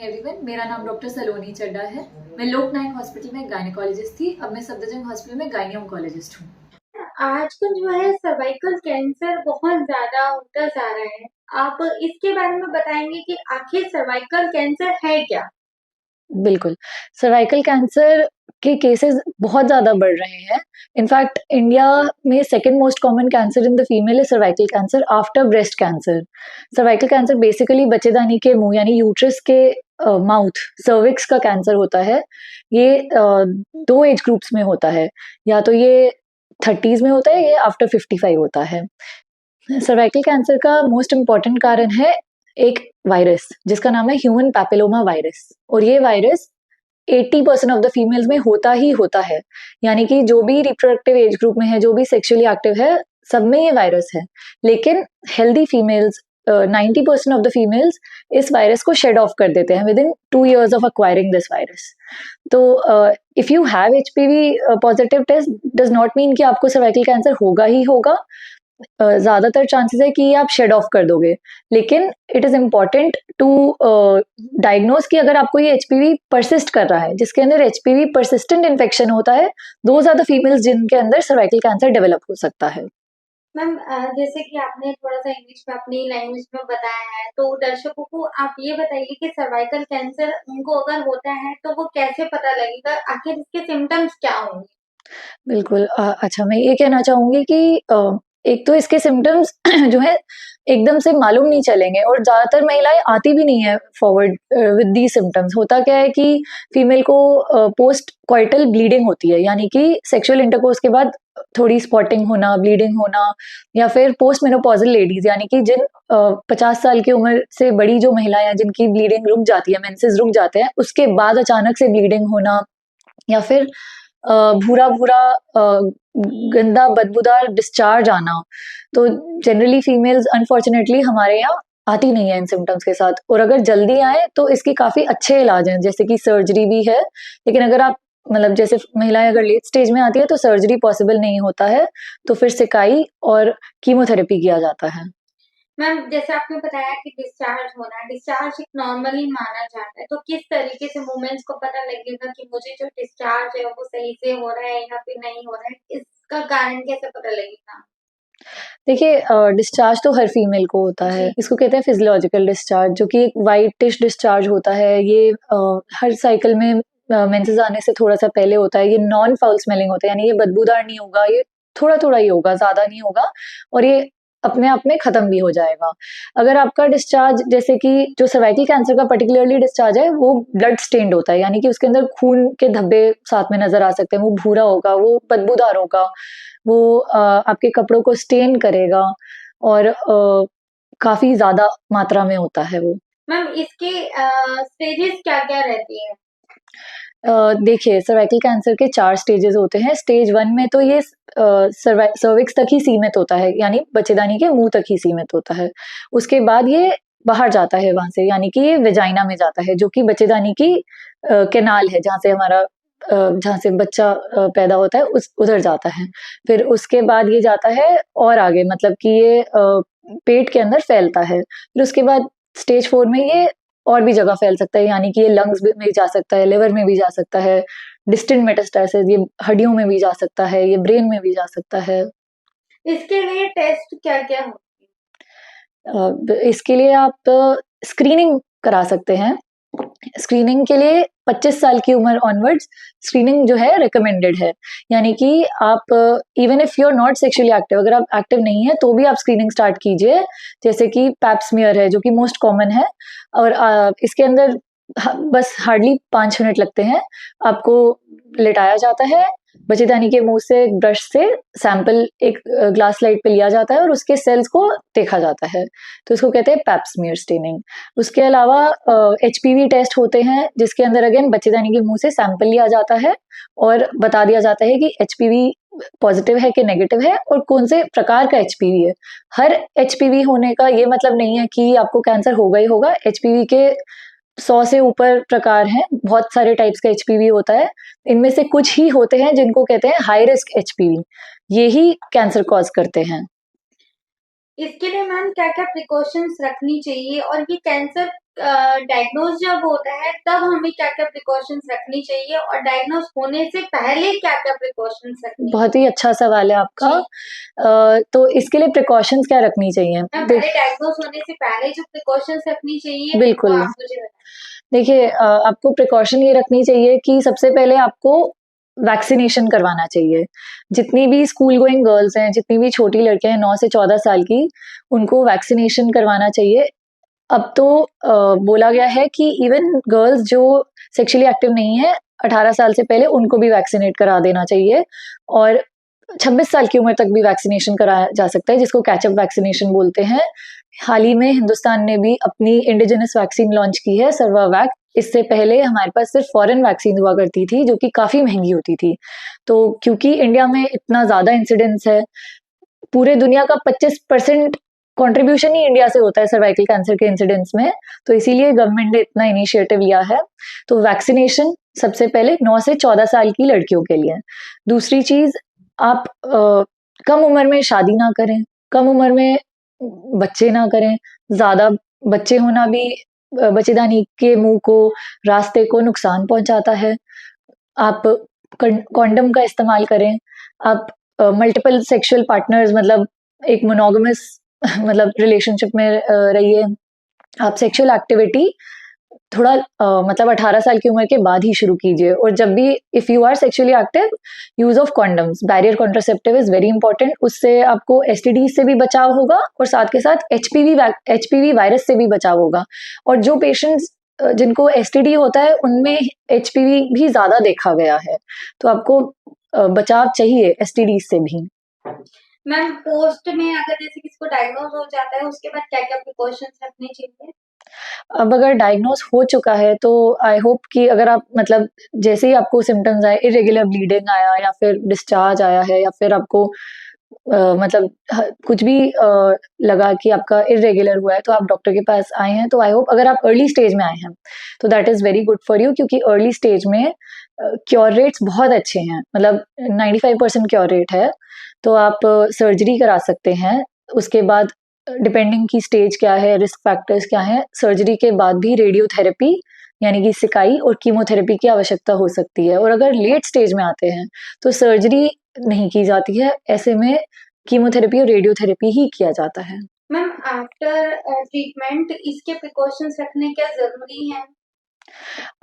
Everyone, मेरा नाम doctor सलोनी चड्डा है। मैं लोक नायक हॉस्पिटल में गायनेकोलॉजिस्ट थी। अब मैं सफदरजंग हॉस्पिटल में गायनी ऑन्कोलॉजिस्ट हूँ। आजकल जो है सर्वाइकल कैंसर बहुत ज्यादा होता जा रहा है। आप इसके बारे में बताएंगे कि आखिर सर्वाइकल कैंसर है क्या? बिल्कुल, सर्वाइकल कैंसर के केसेस बहुत ज़्यादा बढ़ रहे हैं। इनफैक्ट इंडिया में second most common cancer in the female is cervical cancer after breast cancer. Cervical cancer basically बच्चेदानी के मुंह यानी यूट्रस के माउथ सर्विक्स का कैंसर होता है। ये दो एज ग्रुप्स में होता है, या तो ये 30s में होता है या आफ्टर 55 होता है। सर्वाइकल कैंसर का मोस्ट इम्पॉर्टेंट कारण है एक वायरस जिसका नाम है ह्यूमन पैपिलोमा वायरस, और ये वायरस 80% ऑफ द फीमेल्स में होता ही होता है। यानी कि जो भी रिप्रोडक्टिव एज ग्रुप में है, जो भी सेक्सुअली एक्टिव है, सब में ये वायरस है। लेकिन healthy females 90% of the females इस वायरस को शेड ऑफ कर देते हैं within 2 years of acquiring this virus. तो if you have HPV positive test does not mean कि आपको सर्वाइकल कैंसर होगा ही होगा। ज्यादातर चांसेस है कि आप शेड ऑफ कर दोगे, लेकिन it is important to diagnose कि अगर आपको ये HPV परसिस्ट कर रहा है, जिसके अंदर HPV परसिस्टेंट इन्फेक्शन होता है, दोज आर द फीमेल्स जिनके अंदर सर्वाइकल कैंसर डेवलप हो सकता है। मैम, जैसे कि आपने थोड़ा सा इंग्लिश में अपनी लैंग्वेज में बताया है, तो दर्शकों को आप ये बताइए कि सर्वाइकल कैंसर उनको अगर होता है तो वो कैसे पता लगेगा, आखिर इसके सिम्टम्स क्या होंगे? बिल्कुल। अच्छा, मैं ये कहना चाहूंगी कि एक तो इसके सिम्टम्स जो है एकदम से मालूम नहीं चलेंगे, और ज्यादातर महिलाएं आती भी नहीं है फॉरवर्ड विद दी सिम्टम्स। होता क्या है कि फीमेल को पोस्ट क्वाइटल ब्लीडिंग होती है, यानी कि सेक्सुअल इंटरकोर्स के बाद थोड़ी स्पॉटिंग होना, ब्लीडिंग होना, या फिर पोस्ट मेनोपॉजल लेडीज यानी कि जिन 50 साल की उम्र से बड़ी जो महिलाएं हैं जिनकी ब्लीडिंग रुक जाती है, मेंसेस रुक जाते हैं, उसके बाद अचानक से ब्लीडिंग होना, या फिर भूरा भूरा गंदा बदबूदार डिस्चार्ज आना। तो जनरली फीमेल्स अनफॉर्चुनेटली हमारे यहाँ आती नहीं है इन सिम्टम्स के साथ, और अगर जल्दी आए तो इसकी काफी अच्छे इलाज हैं, जैसे कि सर्जरी भी है। लेकिन अगर आप मतलब जैसे महिलाएं अगर लेट स्टेज में आती है तो सर्जरी पॉसिबल नहीं होता है, तो फिर सिकाई और कीमोथेरेपी किया जाता है। मैम, जैसे आपने बताया कि डिस्चार्ज एक नॉर्मली माना जाता है, तो किस तरीके से वुमेन्स को पता लगेगा कि मुझे जो डिस्चार्ज है वो सही से हो रहा है या फिर नहीं हो रहा है? इसका कारण कैसे पता लगेगा? देखिए, डिस्चार्ज तो हर फीमेल को होता है। इसको कहते हैं फिजियोलॉजिकल डिस्चार्ज, जो कि एक वाइटिश डिस्चार्ज होता है। ये हर साइकिल में मेंसेस आने से थोड़ा सा पहले होता है। ये नॉन फाउल स्मेलिंग होता है, यानी ये बदबूदार नहीं होगा, ये थोड़ा थोड़ा ही होगा, ज्यादा नहीं होगा, और ये अपने आप में खत्म भी हो जाएगा। अगर आपका डिस्चार्ज, जैसे कि जो सर्वाइकल कैंसर का पर्टिकुलरली डिस्चार्ज है, वो ब्लड स्टेन्ड होता है, यानी कि उसके अंदर खून के धब्बे साथ में नजर आ सकते हैं। वो भूरा होगा, वो बदबूदार होगा, वो आपके कपड़ों को स्टेन करेगा, और काफी ज्यादा मात्रा में होता है वो। मैम, इसके स्टेजेस क्या क्या रहती है? देखिए, सर्वाइकल कैंसर के 4 स्टेजेस होते हैं। स्टेज 1 में तो ये सर्विक्स तक ही सीमित होता है, यानी बच्चेदानी के मुंह तक ही सीमित होता है। उसके बाद ये बाहर जाता है वहां से, यानी कि ये वेजाइना में जाता है, जो कि बच्चेदानी की कैनाल है, जहाँ से हमारा जहाँ से बच्चा पैदा होता है, उस उधर जाता है। फिर उसके बाद ये जाता है और आगे, मतलब कि ये पेट के अंदर फैलता है। फिर उसके बाद स्टेज 4 में ये और भी जगह फैल सकता है, यानी कि ये लंग्स में जा सकता है, लिवर में भी जा सकता है, डिस्टेंट मेटास्टेसिस ये हड्डियों में भी जा सकता है, ये ब्रेन में भी जा सकता है। इसके लिए टेस्ट क्या क्या होती इसके लिए आप स्क्रीनिंग करा सकते हैं। स्क्रीनिंग के लिए 25 साल की उम्र ऑनवर्ड्स स्क्रीनिंग जो है रिकमेंडेड है। यानी कि आप even if you are not sexually active, अगर आप एक्टिव नहीं है तो भी आप स्क्रीनिंग स्टार्ट कीजिए। जैसे कि पैप स्मीयर है, जो कि मोस्ट कॉमन है, और इसके अंदर बस हार्डली 5 मिनट लगते हैं। आपको लेटाया जाता है, बच्चेदानी के मुंह से ब्रश से सैंपल एक ग्लास स्लाइड पे लिया जाता है, और उसके सेल्स को देखा जाता है। तो इसको कहते हैं पैप स्मीयर स्टेनिंग। उसके अलावा HPV टेस्ट होते हैं, जिसके अंदर अगेन बच्चेदानी के मुंह से सैंपल लिया जाता है और बता दिया जाता है कि HPV पॉजिटिव है कि नेगेटिव है, और कौन से प्रकार का HPV है। हर HPV होने का ये मतलब नहीं है कि आपको कैंसर होगा ही होगा। HPV के 100 से ऊपर प्रकार हैं, बहुत सारे टाइप्स का HPV होता है। इनमें से कुछ ही होते हैं जिनको कहते हैं हाई रिस्क HPV, ये ही कैंसर कॉज करते हैं। इसके लिए मैम क्या क्या प्रिकॉशंस रखनी चाहिए, और ये कैंसर डायग्नोज जब होता है तब हमें क्या क्या प्रिकॉशंस रखनी चाहिए और डायग्नोज होने से पहले क्या क्या प्रिकॉशंस रखनी बहुत ही अच्छा सवाल है आपका। तो इसके लिए प्रिकॉशंस क्या रखनी चाहिए? चाहिए? पहले डायग्नोज होने से पहले जो प्रिकॉशंस रखनी चाहिए बिल्कुल। वो आप मुझे बताएं। देखिए, आपको प्रिकॉशन ये रखनी चाहिए कि सबसे पहले आपको वैक्सीनेशन करवाना चाहिए। जितनी भी स्कूल गोइंग गर्ल्स हैं, जितनी भी छोटी लड़कियां हैं 9 से 14 साल की, उनको वैक्सीनेशन करवाना चाहिए। अब तो बोला गया है कि इवन गर्ल्स जो सेक्सुअली एक्टिव नहीं है 18 साल से पहले, उनको भी वैक्सीनेट करा देना चाहिए। और 26 साल की उम्र तक भी वैक्सीनेशन कराया जा सकता है, जिसको कैचअप वैक्सीनेशन बोलते हैं। हाल ही में हिंदुस्तान ने भी अपनी इंडिजिनस वैक्सीन लॉन्च की है, सर्वावैक। इससे पहले हमारे पास सिर्फ फॉरेन वैक्सीन हुआ करती थी, जो कि काफी महंगी होती थी। तो क्योंकि इंडिया में इतना ज्यादा इंसिडेंस है, पूरे दुनिया का 25% कंट्रीब्यूशन ही इंडिया से होता है सर्वाइकल कैंसर के इंसिडेंस में, तो इसीलिए गवर्नमेंट ने इतना इनिशिएटिव लिया है। तो वैक्सीनेशन सबसे पहले 9 से 14 साल की लड़कियों के लिए। दूसरी चीज, आप कम उम्र में शादी ना करें, कम उम्र में बच्चे ना करें। ज्यादा बच्चे होना भी बच्चेदानी के मुंह को, रास्ते को नुकसान पहुंचाता है। आप कॉन्डम का इस्तेमाल करें। आप मल्टीपल सेक्सुअल पार्टनर्स, मतलब एक मोनोगमस मतलब रिलेशनशिप में रहिए। आप सेक्सुअल एक्टिविटी थोड़ा मतलब 18 साल की उम्र के बाद ही शुरू कीजिए। और जब भी if you are sexually active, use of condoms, barrier contraceptive is very important. उससे आपको एसटीडी से भी बचाव होगा और साथ के साथ एचपीवी वायरस से भी बचाव होगा। और जो पेशेंट्स जिनको एसटीडी होता है, उनमें एचपीवी भी ज्यादा देखा गया है। तो आपको बचाव चाहिए एसटीडी से भी। मैम, पोस्ट में अगर जैसे किसी को डायग्नोज हो जाता है उसके बाद क्या क्या प्रिकॉशंस रखने चाहिए? अब अगर डायग्नोज हो चुका है तो आई होप कि अगर आप मतलब जैसे ही आपको सिम्टम्स आए, इरेगुलर ब्लीडिंग आया या फिर डिस्चार्ज आया है या फिर आपको मतलब कुछ भी लगा कि आपका इरेगुलर हुआ है, तो आप डॉक्टर के पास आए हैं। तो आई होप अगर आप अर्ली स्टेज में आए हैं तो that is very good for you, क्योंकि अर्ली स्टेज में क्योर रेट्स बहुत अच्छे हैं, मतलब 95% क्योर रेट है। तो आप सर्जरी करा सकते हैं। उसके बाद डिपेंडिंग की स्टेज क्या है, रिस्क फैक्टर्स क्या है, सर्जरी के बाद भी रेडियोथेरेपी यानी कि सिकाई और कीमोथेरेपी की आवश्यकता हो सकती है। और अगर लेट स्टेज में आते हैं तो सर्जरी नहीं की जाती है, ऐसे में कीमोथेरेपी और रेडियोथेरेपी ही किया जाता है। मैम, आफ्टर ट्रीटमेंट इसके प्रिकॉशंस रखने क्या जरूरी है?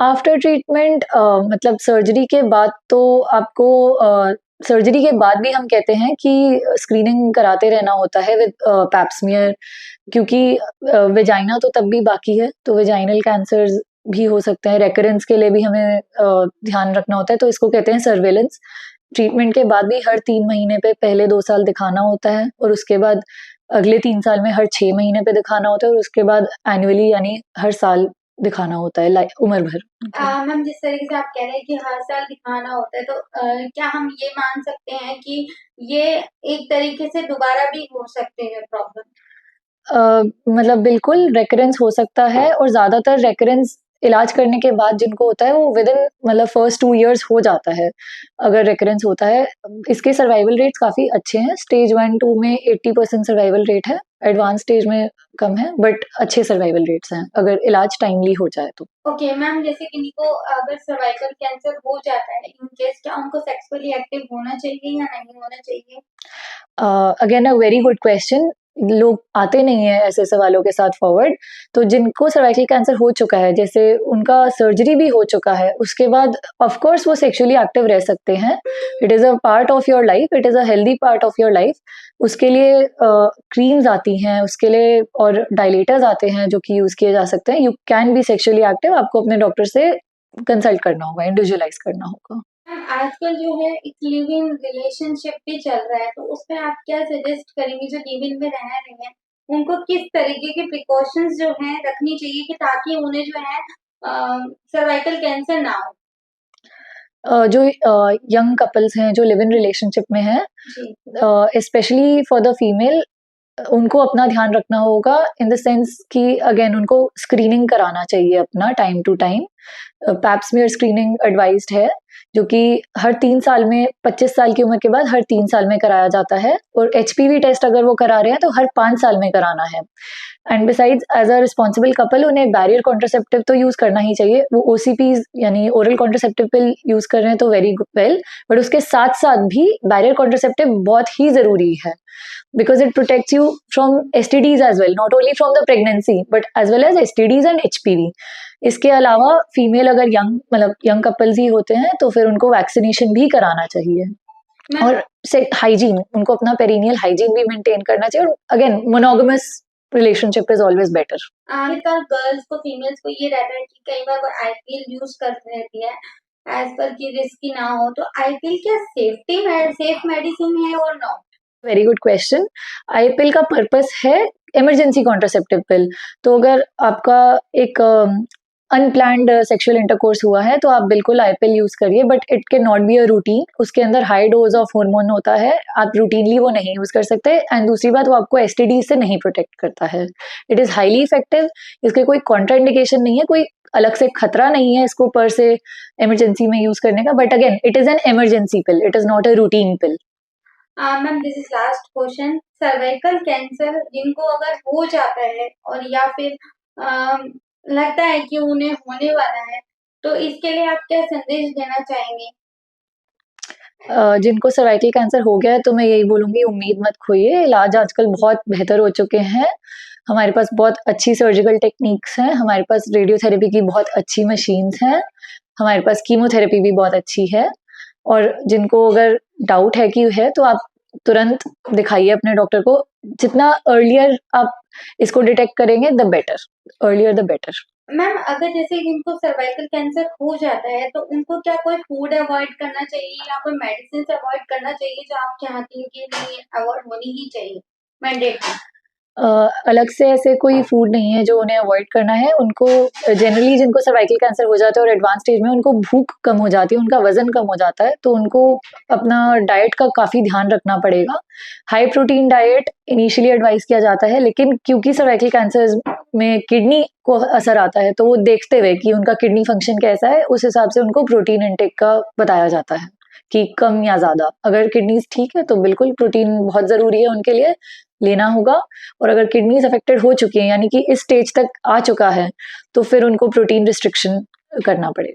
आफ्टर ट्रीटमेंट मतलब सर्जरी के बाद तो आपको सर्जरी के बाद भी हम कहते हैं कि स्क्रीनिंग कराते रहना होता है विद पैप्समियर, क्योंकि वेजाइना तो तब भी बाकी है, तो वेजाइनल कैंसर्स भी हो सकते हैं। रेकरेंस के लिए भी हमें ध्यान रखना होता है, तो इसको कहते हैं सर्वेलेंस। ट्रीटमेंट के बाद भी हर 3 महीने पे पहले 2 साल दिखाना होता है, और उसके बाद अगले 3 साल में हर 6 महीने पे दिखाना होता है, और उसके बाद एनुअली यानी हर साल दिखाना होता है उम्र भर। मैम, जिस तरीके से आप कह रहे हैं कि हर साल दिखाना होता है, तो क्या हम ये मान सकते हैं कि ये एक तरीके से दोबारा भी हो सकते हैं प्रॉब्लम? मतलब बिल्कुल रेकरेंस हो सकता है, और ज्यादातर रेकरेंस इलाज करने के बाद जिनको होता है वो विद इन मतलब फर्स्ट 2 इयर्स हो जाता है अगर रेकरेंस होता है। इसके सर्वाइवल रेट्स काफी अच्छे हैं। स्टेज 1-2 में 80% सर्वाइवल रेट है, एडवांस स्टेज में कम है, बट अच्छे सर्वाइवल रेट्स हैं अगर इलाज टाइमली हो जाए तो। ओके मैम, जैसे किन्हीं को अगर सर्वाइकल कैंसर हो जाता है इन केस, क्या उनको सेक्सुअली एक्टिव होना चाहिए या नहीं होना चाहिए? Again a very good question. लोग आते नहीं है ऐसे सवालों के साथ फॉरवर्ड। तो जिनको सर्वाइकल कैंसर हो चुका है, जैसे उनका सर्जरी भी हो चुका है, उसके बाद ऑफ कोर्स वो सेक्सुअली एक्टिव रह सकते हैं। It is a part of your life, it is a healthy part of your life. उसके लिए क्रीम्स आती हैं उसके लिए, और डायलेटर्स आते हैं जो कि यूज किए जा सकते हैं। You can be sexually active. आपको अपने डॉक्टर से कंसल्ट करना होगा, इंडिविजुअलाइज करना होगा। मैम, आजकल जो है एक लिव इन रिलेशनशिप भी चल रहा है, तो उसमें आप क्या सजेस्ट करेंगे जो लिव इन में रह रहे हैं उनको किस तरीके के प्रिकॉशंस जो हैं रखनी चाहिए कि ताकि उन्हें जो है सर्वाइकल कैंसर ना हो? जो यंग कपल्स हैं जो लिव इन रिलेशनशिप में हैं, जी। स्पेशली फॉर द फीमेल, उनको अपना ध्यान रखना होगा इन द सेंस कि अगेन उनको स्क्रीनिंग कराना चाहिए अपना time to time. Pap smear screening advised है। जो कि हर 3 साल में, 25 साल की उम्र के बाद हर 3 साल में कराया जाता है, और HPV टेस्ट अगर वो करा रहे हैं तो हर 5 साल में कराना है। And besides as a responsible couple उन्हें बैरियर कॉन्ट्रासेप्टिव तो यूज करना ही चाहिए। वो OCPs यानी ओरल कॉन्ट्रासेप्टिव पिल यूज कर रहे हैं तो वेरी वेल, बट उसके साथ साथ भी बैरियर कॉन्ट्रासेप्टिव बहुत ही जरूरी है, because it protects you from STDs as well, not only from the pregnancy but as well as STDs and HPV। इसके अलावा फीमेल अगर यंग कपल्स ही होते हैं तो फिर उनको वैक्सीनेशन भी कराना चाहिए। और हाइजीन, उनको अपना पेरिनियल हाइजीन भी मेंटेन करना चाहिए। और again monogamous relationship is always better. आजकल गर्ल्स को, फीमेल्स को ये रहता है कि कई बार वो IPL यूज करती रहती है एज पर की रिस्की ना हो, तो IPL क्या सेफ मेडिसिन है और no? Very good question. IPL का पर्पस है इमरजेंसी कॉन्ट्रासेप्टिव पिल। तो अगर आपका एक अनप्लान्ड सेक्सुअल इंटरकोर्स हुआ है तो आप बिल्कुल IPL यूज करिए, but it can not be a routine. उसके अंदर हाई डोज ऑफ हार्मोन होता है, आप रूटीनली वो नहीं यूज कर सकते। एंड दूसरी बात, वो आपको STD से नहीं प्रोटेक्ट करता है। इट इज हाईली इफेक्टिव, इसके कोई कॉन्ट्राइंडिकेशन नहीं है, कोई अलग से खतरा नहीं है इसको पर से इमरजेंसी में यूज करने का। But again it is an emergency pill, it is not a routine pill. Ma'am this is last question. Cervical cancer जिनको अगर हो जाता है और या फिर लगता है कि उन्हें होने वाला है, तो इसके लिए आप क्या संदेश देना चाहेंगे? जिनको सर्वाइकल कैंसर हो गया है तो मैं यही बोलूंगी, उम्मीद मत खोइए। इलाज आजकल बहुत बेहतर हो चुके हैं, हमारे पास बहुत अच्छी सर्जिकल टेक्निक्स हैं, हमारे पास रेडियोथेरेपी की बहुत अच्छी मशीन्स हैं, हमारे पास कीमोथेरेपी भी बहुत अच्छी है। और जिनको अगर डाउट है कि है तो आप तुरंत दिखाइए अपने डॉक्टर को। जितना अर्लियर आप इसको डिटेक्ट करेंगे the better, earlier the better. Ma'am अगर जैसे जिनको सर्वाइकल कैंसर हो जाता है तो उनको क्या कोई फूड अवॉइड करना चाहिए या कोई मेडिसिन अवॉइड करना चाहिए जो आप चाहती हैं कि नहीं अवॉइड होनी ही चाहिए, मैंडेटरी? अलग से ऐसे कोई फूड नहीं है जो उन्हें अवॉइड करना है। उनको जनरली जिनको सर्वाइकल कैंसर हो जाता है और एडवांस स्टेज में उनको भूख कम हो जाती है, उनका वजन कम हो जाता है, तो उनको अपना डाइट का काफ़ी ध्यान रखना पड़ेगा। High protein diet initially advice किया जाता है, लेकिन क्योंकि सर्वाइकल कैंसर में किडनी को असर आता है तो वो देखते हुए कि उनका किडनी फंक्शन कैसा है उस हिसाब से उनको प्रोटीन इनटेक का बताया जाता है कि कम या ज़्यादा। अगर किडनीज ठीक है तो बिल्कुल प्रोटीन बहुत ज़रूरी है उनके लिए, लेना होगा। और अगर किडनीज अफेक्टेड हो चुकी हैं यानी कि इस स्टेज तक आ चुका है तो फिर उनको प्रोटीन रिस्ट्रिक्शन करना पड़ेगा।